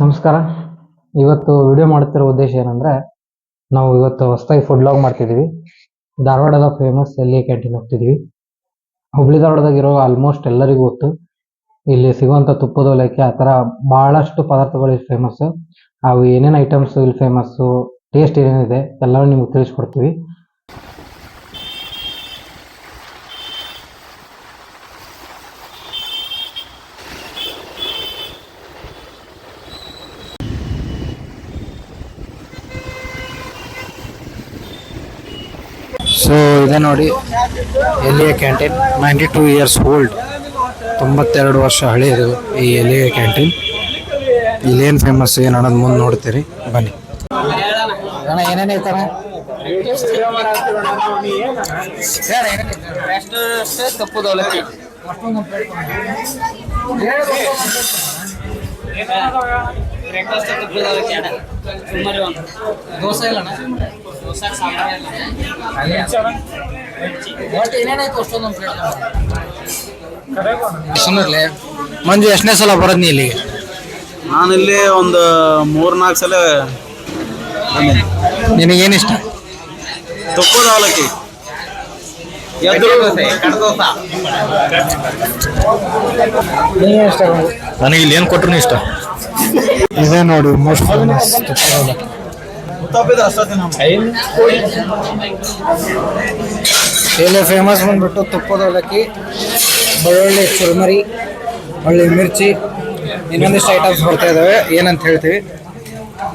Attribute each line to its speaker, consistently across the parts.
Speaker 1: ನಮಸ್ಕಾರ. ಇವತ್ತು ವಿಡಿಯೋ ಮಾಡುತ್ತಿರೋ ಉದ್ದೇಶ ಏನಂದ್ರೆ, ನಾವು ಇವತ್ತು ಹೊಸದಾಗಿ ಫುಡ್ ಲಾಗ್ ಮಾಡ್ತಿದ್ದೀವಿ. ಧಾರವಾಡದ ಫೇಮಸ್ ಎಲ್ಲಿ ಕ್ಯಾಂಟೀನ್ ಹೋಗ್ತಿದ್ದೀವಿ. ಹುಬ್ಳಿ ಧಾರವಾಡದಾಗಿರೋ ಆಲ್ಮೋಸ್ಟ್ ಎಲ್ಲರಿಗೂ ಗೊತ್ತು. ಇಲ್ಲಿ ಸಿಗುವಂಥ ತುಪ್ಪದ ಅವಲಕ್ಕಿ ಆ ಥರ ಭಾಳಷ್ಟು ಪದಾರ್ಥಗಳು ಇಲ್ಲಿ ಫೇಮಸ್. ಅವು ಏನೇನು ಐಟಮ್ಸ್ ಇಲ್ಲಿ ಫೇಮಸ್ಸು, ಟೇಸ್ಟ್ ಏನೇನಿದೆ ಎಲ್ಲವೂ ನಿಮ್ಗೆ ತಿಳಿಸ್ಕೊಡ್ತೀವಿ. ಸೊ ಇದೆ ನೋಡಿ ಎಲ್ಲಿಯ ಕ್ಯಾಂಟೀನ್, 92 ಇಯರ್ಸ್ ಓಲ್ಡ್, 92 ವರ್ಷ ಹಳೆಯದು ಈ ಎಲ್ಲಿಯ ಕ್ಯಾಂಟೀನ್. ಇಲ್ಲೇನು ಫೇಮಸ್ ಏನು ಅನ್ನೋದು ಮುಂದೆ ನೋಡ್ತೀರಿ, ಬನ್ನಿ. ಅಣ್ಣ ಏನೇನು ಐತಣ್ಣ?
Speaker 2: ತಪ್ಪುದು ಅವಲಕ್ಕಿ, ಬ್ರೇಕ್ಫಾಸ್ಟ್ ತಪ್ಪುದು ಅವಲಕ್ಕಿ ಅಣ್ಣ. ಸುಮ್ಮನೆ ಒಂದು ದೋಸೆ ಇಲ್ಲ ಅಣ್ಣ, ದೋಸೆ ಸಾಂಬಾರು ಇಲ್ಲ. ಏನೇನಾಯ್ತು ಅಷ್ಟೊಂದು
Speaker 1: ಸುಮ್ಮನೆ ಮಂಜು ಎಷ್ಟನೇ ಸಲ ಬರೋದು ನೀ ಇಲ್ಲಿಗೆ?
Speaker 3: ನಾನಿಲ್ಲಿ ಒಂದು 3-4 ಸಲ.
Speaker 1: ನಿನಗೇನು ಇಷ್ಟ?
Speaker 3: ತುಪ್ಪದ ಅವಲಕ್ಕಿ,
Speaker 1: ಇಷ್ಟ?
Speaker 3: ನನಗೆ ಇಲ್ಲಿ ಏನು ಕೊಟ್ಟರು ಇಷ್ಟ.
Speaker 1: ಇದೆ ನೋಡಿ ಮೋಸ್ಟ್ ಫೇಮಸ್ ತುಪ್ಪದ ಅವಲಕ್ಕಿ. ಇಲ್ಲಿ ಫೇಮಸ್ ಬಂದ್ಬಿಟ್ಟು ತುಪ್ಪದ ಅವಲಕ್ಕಿ, ಬೆಳ್ಳುಳ್ಳಿ ಚುರುಮರಿ, ಒಳ್ಳೆ ಮಿರ್ಚಿ, ಇನ್ನೊಂದಿಷ್ಟು ಐಟಮ್ಸ್ ಬರ್ತಾ ಇದ್ದಾವೆ. ಏನಂತ ಹೇಳ್ತೀವಿ,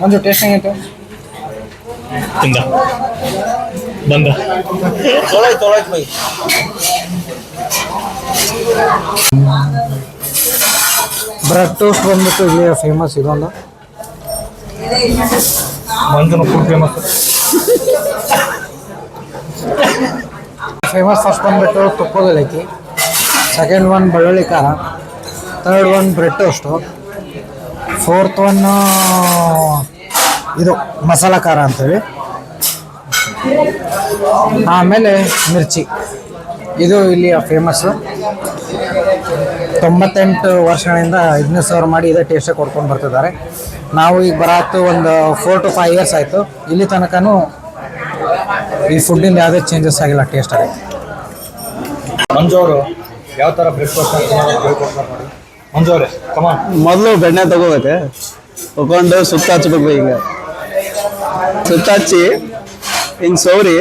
Speaker 1: ಒಂದು ಟೇಸ್ಟ್ ಹೆಂಗಿತ್ತು?
Speaker 3: ಬಂದ
Speaker 1: ಬ್ರೆಡ್ ಟೋಸ್ಟ್ ಬಂದ್ಬಿಟ್ಟು ಇಲ್ಲಿ ಫೇಮಸ್. ಇದೊಂದು
Speaker 3: ಮಂಜುನ ಫುಡ್
Speaker 1: ಫೇಮಸ್. ಫಸ್ಟ್ ಬಂದ್ಬಿಟ್ಟು ತುಪ್ಪದ ಅವಲಕ್ಕಿ, ಸೆಕೆಂಡ್ ಒನ್ ಬೆಳ್ಳುಳ್ಳಿ ಖಾರ, third one bread toast, fourth one ಇದು ಮಸಾಲ ಖಾರ ಅಂತೇಳಿ, ಆಮೇಲೆ ಮಿರ್ಚಿ. ಇದು ಇಲ್ಲಿಯ ಫೇಮಸ್ಸು. 98 ವರ್ಷಗಳಿಂದ ಇದನ್ನೇ ಸರ್ವ್ ಮಾಡಿ ಇದೇ ಟೇಸ್ಟೇ ಕೊಡ್ಕೊಂಡು ಬರ್ತಿದ್ದಾರೆ. ನಾವು ಈಗ ಬರತ್ತು ಒಂದು 4 to 5 ಇಯರ್ಸ್ ಆಯಿತು. ಇಲ್ಲಿ ತನಕನೂ ಈ ಫುಡ್ಡಿಂದ ಯಾವುದೇ ಚೇಂಜಸ್ ಆಗಿಲ್ಲ, ಟೇಸ್ಟ್ ಆಗಿದೆ.
Speaker 3: ಮಂಜು ಅವರು ಯಾವ ಥರ ಬ್ರೇಕ್ಫಾಸ್ಟ್ ಹೇಳ್ಕೊಡ್ತಾರೆ ನೋಡಿ. ಮಂಜು ಅವರೇ ಕಮಾನ್.
Speaker 4: ಮೊದಲು ಬೆಣ್ಣೆ ತಗೋಬೇಕು, ತಗೊಂಡು ಸುತ್ತ ಹಚ್ಬೇಕು. ಈಗ ಸುತ್ತ ಹಚ್ಚಿ ಹಿಂಗೆ ಸೌರಿ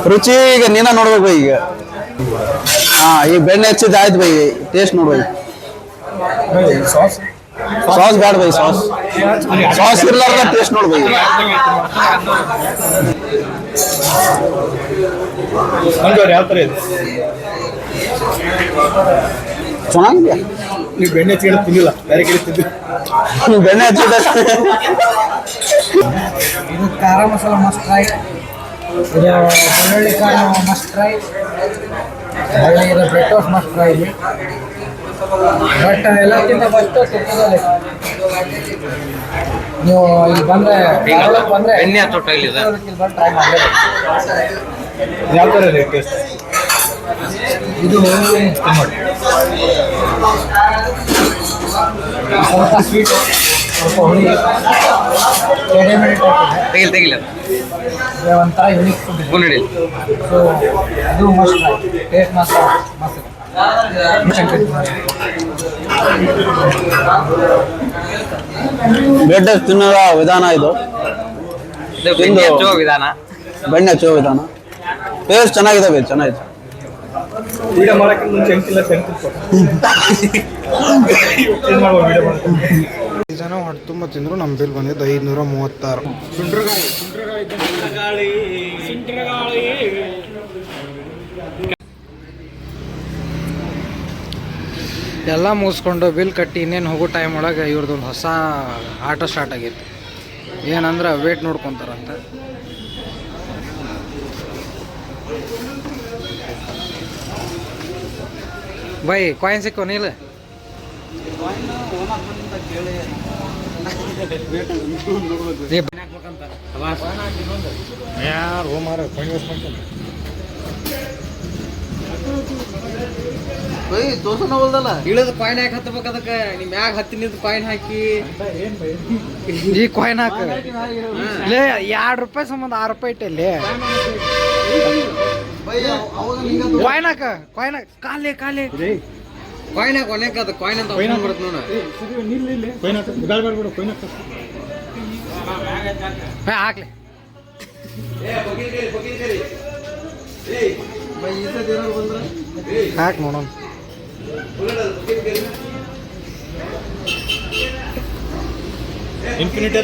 Speaker 4: ರುಚಿ ಈಗ ನೀನ ನೋಡ್ಬೇಕು. ಈಗ ಈ ಬೆಣ್ಣೆ ಹಚ್ಚಿದ್ದು ಆಯ್ತು ಬೈ, ಟೇಸ್ಟ್ ನೋಡ್ಬೇಕು. ಸಾಸ್ ಬೇಡ ಬೈ, ಸಾಸ್ ಇರ್ಲಾರ್ದ ಟೇಸ್ಟ್ ನೋಡ್ಬೇಕು.
Speaker 3: ಮಂಜು ಅವ್ರು ಯಾವ ಥರ ಇದೆ?
Speaker 4: ಚೆನ್ನಾಗಿದೆಯಾ?
Speaker 3: ನೀವು ಬೆಣ್ಣೆ ಹಚ್ಚಿ ತಿನ್ನಿಲ್ಲ, ಬೇರೆ ಕಡೆ ತಿಂದು
Speaker 4: ಬೆಣ್ಣೆ ಹಚ್ಚಿದ
Speaker 1: ಇದು ಖಾರ ಮಸಾಲ ಮಸ್ಟ್ ಟ್ರೈ, ಇದು ಬೆಳ್ಳುಳ್ಳಿ ಖಾರ ಮಸ್ಟ್ ಟ್ರೈ, ಇದು ಬ್ರೆಡ್ ಟೋಸ್ಟ್ ಮಸ್ಟ್ ಟ್ರೈ. ಇಲ್ಲಿ ಬಟ್ ಎಲ್ಲಕ್ಕಿಂತ ಫಸ್ಟ್ ತುಪ್ಪದ ಅವಲಕ್ಕಿ. ನೀವು ಇಲ್ಲಿ ಬಂದರೆ
Speaker 2: ಎಣ್ಣೆ ಹತ್ತೋ ಟ್ರೈಲ್ ಇದೆ,
Speaker 1: ಬಂದು ಟ್ರೈ ಮಾಡಬೇಕು.
Speaker 3: ಯಾವ ಥರ ಇದೆ ಟೇಸ್ಟ್?
Speaker 1: ಇದು ಸ್ವಲ್ಪ ಸ್ವೀಟು, ಸ್ವಲ್ಪ ಹುಳಿ,
Speaker 2: ತೆಗಿಲ್ಲ
Speaker 1: ಒಂಥರ ಯುನಿಕ್ ಫುಡ್ ಇದೆ.
Speaker 2: ನೋಡಿ.
Speaker 1: ಸೊ ಇದು ಮಸ್ಟ್ ಟ್ರೈ, ಟೇಸ್ಟ್ ಮಾತ್ರ ಮಸ್ತ್ ಇದೆ.
Speaker 4: ಬ್ರೆಡ್ ತಿನ್ನೋ ವಿಧಾನ ಇದು,
Speaker 2: ಬೆಣ್ಣೆ ಹಚ್ಚೋ ವಿಧಾನ,
Speaker 4: ಬೆಣ್ಣೆ ಹಚ್ಚೋ ವಿಧಾನ. ಟೇಸ್ಟ್ ಚೆನ್ನಾಗಿದೆ ಬೈ, ಚೆನ್ನಾಗಿದೆ.
Speaker 3: ವಿಡಿಯೋ ಮಾಡೋಕ್ಕೆ ಮುಂಚೆ ಎಂಟಿಲ್ಲ
Speaker 1: ಜನ ಹೊಟ್ಟೆ ತುಂಬ ತಿಂದರು. ನಮ್ಮ ಬಿಲ್ ಬಂದಿದ್ದು 536. ಎಲ್ಲ ಮುಗಿಸ್ಕೊಂಡು ಬಿಲ್ ಕಟ್ಟಿ ಇನ್ನೇನು ಹೋಗೋ ಟೈಮ್ ಒಳಗೆ ಇವ್ರದ್ದೊಂದು ಹೊಸ ಆಟ ಸ್ಟಾರ್ಟ್ ಆಗೈತಿ. ಏನಂದ್ರೆ ವೇಟ್ ನೋಡ್ಕೊತಾರಂತ. ಬೈ ಕಾಯಿನ್ ಸಿಕ್ಕೋ ನೀಲ?
Speaker 3: ಯಾರು ಮಾರ
Speaker 4: ಬೈ ತೋರ್ಸನ ಹೋಲ್ದಲ್ಲ
Speaker 2: ಇಳಿದು ಕಾಯಿನ್ ಹಾಕಿ ಹತ್ತಬೇಕು ಅದಕ್ಕೆ ನಿಮ್ಮ ಮ್ಯಾಗ ಹತ್ತಿ ನಿಂತು ಕಾಯಿನ್ ಹಾಕಿ ಈ ಕಾಯಿನ್ ಹಾಕ ಲೇ 2 ರೂಪಾಯಿ ಸಂಬಂಧ 6 ರೂಪಾಯಿ ಇಟ್ಟಲ್ಲಿ ಕಾಯಿನ್ ಹಾಕ ಕಾಯಿನ್ ಕಾಲೇ ಕಾಲೇ ಕಾಯಿನ್ ಹಾಕ ಒಣಕ ಅದು ಕಾಯಿನ್ ಅಂತ ಬರುತ್ತೆ ನೋಡ ಹಾಕ್ಲಿ ಹಾಕ್ ನೋಡೋಣ
Speaker 3: ಇನ್ಫಿನಿಟಿ